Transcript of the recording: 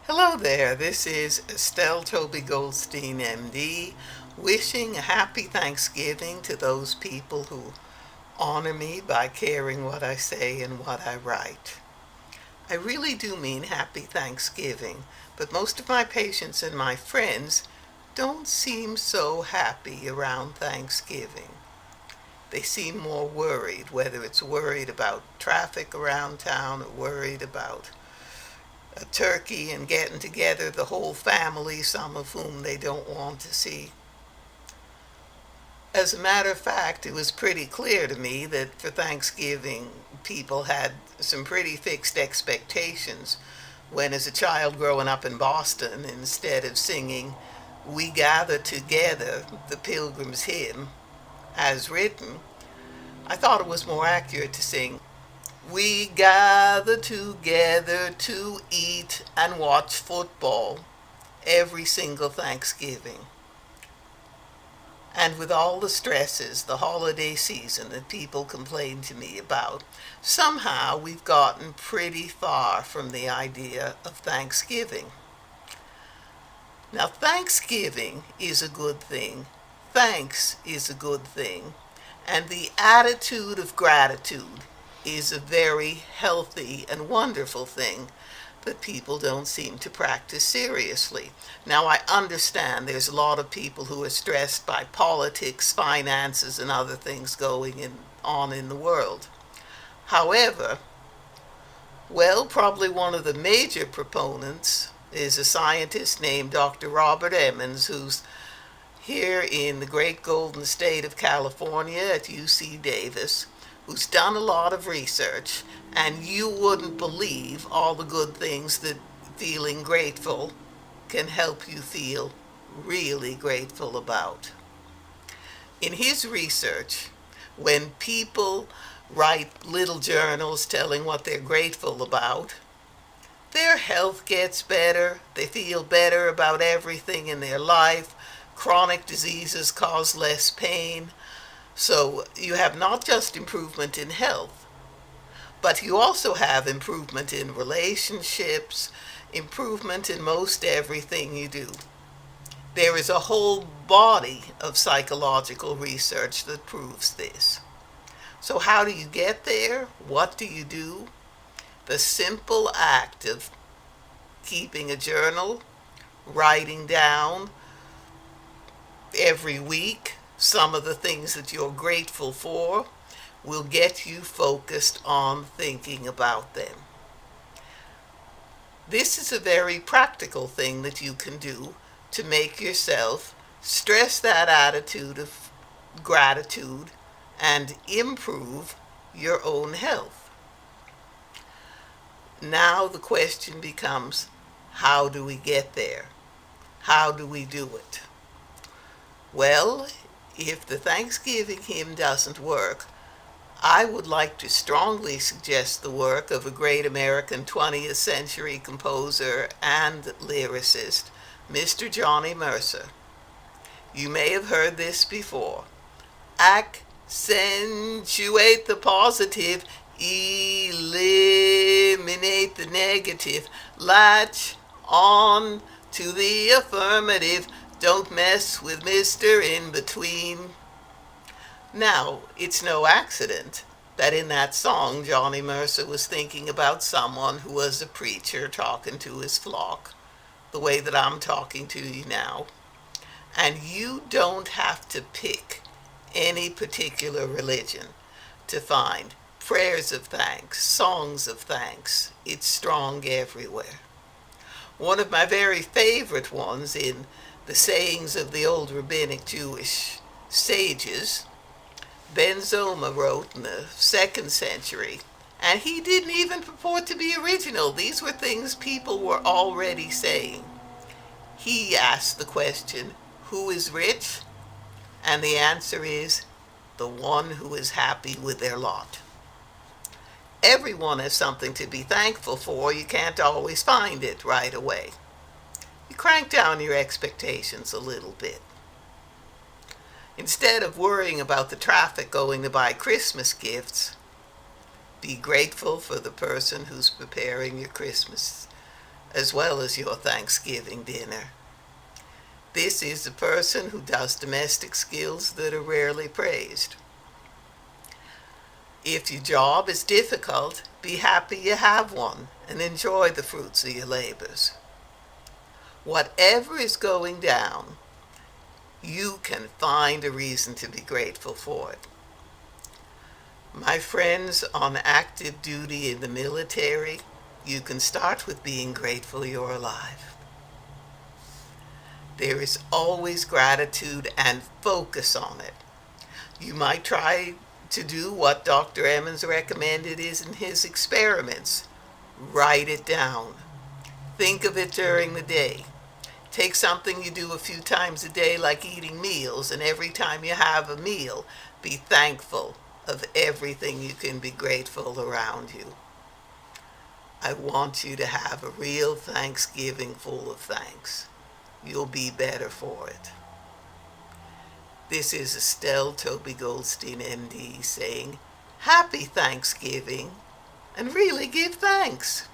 Hello there, this is Estelle Toby Goldstein, MD, wishing a happy Thanksgiving to those people who honor me by caring what I say and what I write. I really do mean happy Thanksgiving, but most of my patients and my friends don't seem so happy around Thanksgiving. They seem more worried, whether it's worried about traffic around town or worried about a turkey and getting together the whole family, some of whom they don't want to see. As a matter of fact, it was pretty clear to me that for Thanksgiving, people had some pretty fixed expectations when, as a child growing up in Boston, instead of singing "We Gather Together," the Pilgrim's Hymn, as written, I thought it was more accurate to sing "We gather together to eat and watch football every single Thanksgiving." And with all the stresses, the holiday season that people complain to me about, somehow we've gotten pretty far from the idea of Thanksgiving. Now, Thanksgiving is a good thing. Thanks is a good thing. And the attitude of gratitude is a very healthy and wonderful thing that people don't seem to practice seriously. Now, I understand there's a lot of people who are stressed by politics, finances, and other things on in the world. However, probably one of the major proponents is a scientist named Dr. Robert Emmons, who's here in the great golden state of California at UC Davis, who's done a lot of research, and you wouldn't believe all the good things that feeling grateful can help you feel really grateful about. In his research, when people write little journals telling what they're grateful about, their health gets better, they feel better about everything in their life, chronic diseases cause less pain. So you have not just improvement in health, but you also have improvement in relationships, improvement in most everything you do. There is a whole body of psychological research that proves this. So how do you get there? What do you do? The simple act of keeping a journal, writing down every week some of the things that you're grateful for, will get you focused on thinking about them. This is a very practical thing that you can do to make yourself stress that attitude of gratitude and improve your own health. Now the question becomes, how do we get there? How do we do it? Well, if the Thanksgiving hymn doesn't work, I would like to strongly suggest the work of a great American 20th century composer and lyricist, Mr. Johnny Mercer. You may have heard this before. Accentuate the positive, eliminate the negative, latch on to the affirmative, don't mess with Mr. In Between. Now, it's no accident that in that song Johnny Mercer was thinking about someone who was a preacher talking to his flock, the way that I'm talking to you now. And you don't have to pick any particular religion to find prayers of thanks, songs of thanks. It's strong everywhere. One of my very favorite ones in the sayings of the old rabbinic Jewish sages, Ben Zoma wrote in the 2nd century, and he didn't even purport to be original. These were things people were already saying. He asked the question, who is rich? And the answer is, the one who is happy with their lot. Everyone has something to be thankful for. You can't always find it right away. You crank down your expectations a little bit. Instead of worrying about the traffic going to buy Christmas gifts, be grateful for the person who's preparing your Christmas as well as your Thanksgiving dinner. This is the person who does domestic skills that are rarely praised. If your job is difficult, be happy you have one and enjoy the fruits of your labors. Whatever is going down, you can find a reason to be grateful for it. My friends on active duty in the military, you can start with being grateful you're alive. There is always gratitude and focus on it. You might try to do what Dr. Emmons recommended is in his experiments. Write it down. Think of it during the day. Take something you do a few times a day like eating meals, and every time you have a meal, be thankful of everything you can be grateful around you. I want you to have a real Thanksgiving full of thanks. You'll be better for it. This is Estelle Toby Goldstein, MD, saying, Happy Thanksgiving, and really give thanks.